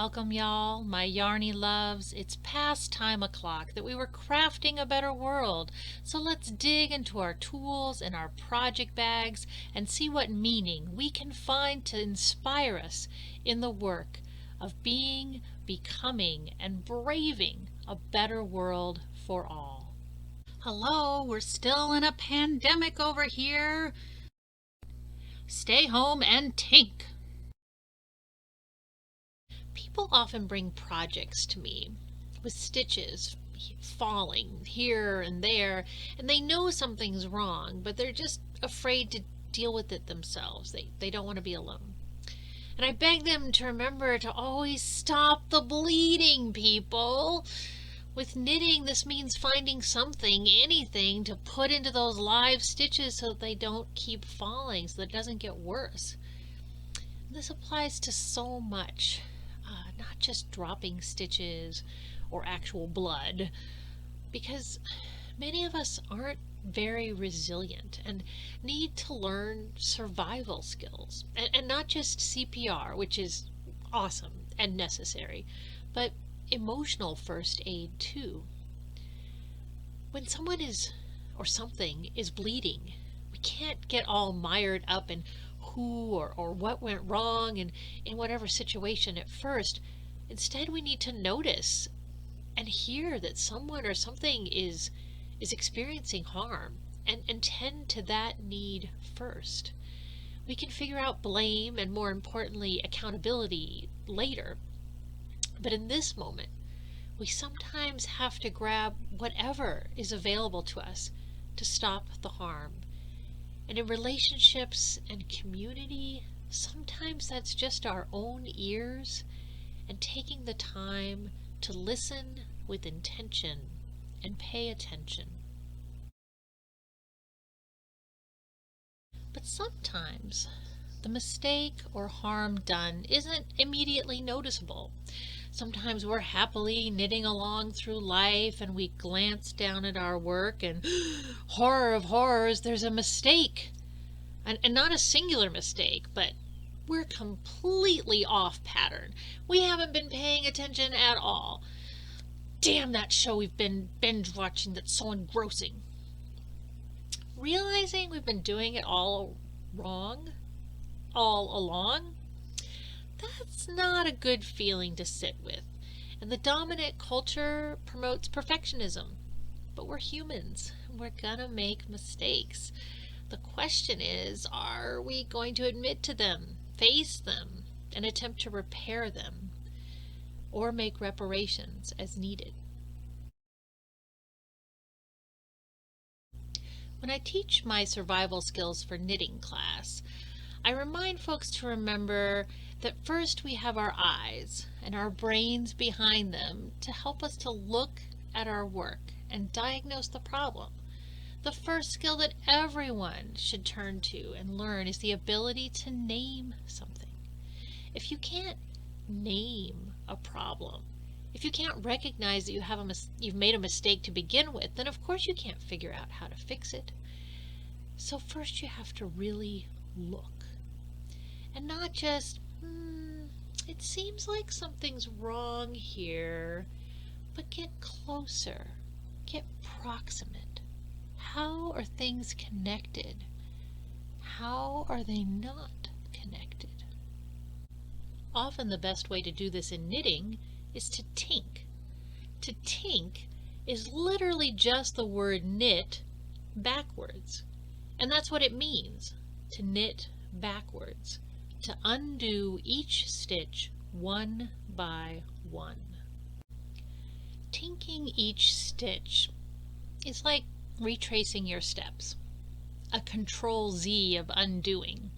Welcome, y'all, my yarny loves. It's past time o'clock that we were crafting a better world. So let's dig into our tools and our project bags and see what meaning we can find to inspire us in the work of being, becoming, and braving a better world for all. Hello, we're still in a pandemic over here. Stay home and tink. People often bring projects to me with stitches falling here and there, and they know something's wrong, but they're just afraid to deal with it themselves. They don't want to be alone. And I beg them to remember to always stop the bleeding, people. With knitting, this means finding something, anything, to put into those live stitches so that they don't keep falling, so that it doesn't get worse. This applies to so much. Not just dropping stitches or actual blood, because many of us aren't very resilient and need to learn survival skills, and not just CPR, which is awesome and necessary, but emotional first aid too. When someone or something is bleeding, we can't get all mired up in who or what went wrong and in whatever situation at first. Instead, we need to notice and hear that someone or something is experiencing harm and tend to that need first. We can figure out blame and, more importantly, accountability later. But in this moment, we sometimes have to grab whatever is available to us to stop the harm. And in relationships and community, sometimes that's just our own ears and taking the time to listen with intention and pay attention. But sometimes the mistake or harm done isn't immediately noticeable. Sometimes we're happily knitting along through life and we glance down at our work and horror of horrors, there's a mistake. And not a singular mistake, but we're completely off pattern. We haven't been paying attention at all. Damn that show we've been binge watching that's so engrossing. Realizing we've been doing it all wrong, all along, that's not a good feeling to sit with. And the dominant culture promotes perfectionism. But we're humans. We're gonna make mistakes. The question is, are we going to admit to them, face them, and attempt to repair them, or make reparations as needed? When I teach my survival skills for knitting class, I remind folks to remember that first we have our eyes and our brains behind them to help us to look at our work and diagnose the problem. The first skill that everyone should turn to and learn is the ability to name something. If you can't name a problem, if you can't recognize that you've made a mistake to begin with, then of course you can't figure out how to fix it. So first you have to really look. And not just, it seems like something's wrong here, but get closer, get proximate. How are things connected? How are they not connected? Often the best way to do this in knitting is to tink. To tink is literally just the word knit backwards. And that's what it means, to knit backwards, to undo each stitch one by one. Tinking each stitch is like retracing your steps, a Control Z of undoing.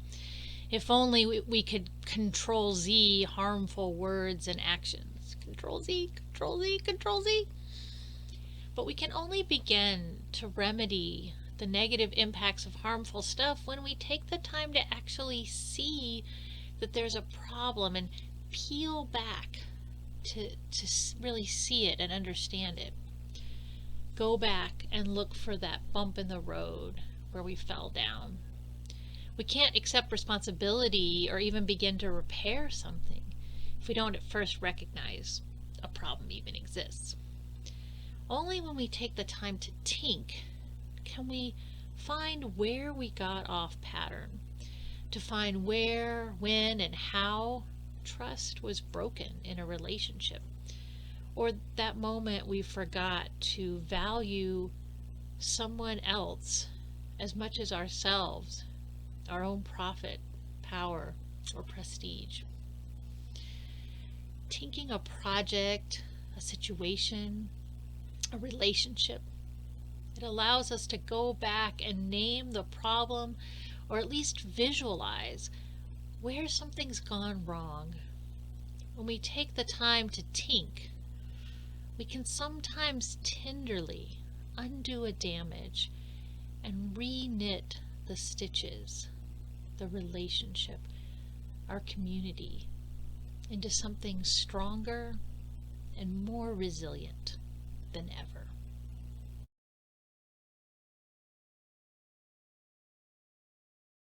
If only we could Control Z harmful words and actions. Control Z, Control Z, Control Z. But we can only begin to remedy the negative impacts of harmful stuff when we take the time to actually see that there's a problem and peel back to really see it and understand it. Go back and look for that bump in the road where we fell down. We can't accept responsibility or even begin to repair something if we don't at first recognize a problem even exists. Only when we take the time to tink can we find where we got off pattern, to find where, when, and how trust was broken in a relationship, or that moment we forgot to value someone else as much as ourselves, our own profit, power, or prestige. Tinking a project, a situation, a relationship, it allows us to go back and name the problem, or at least visualize where something's gone wrong. When we take the time to tink, we can sometimes tenderly undo a damage and re-knit the stitches, the relationship, our community, into something stronger and more resilient than ever.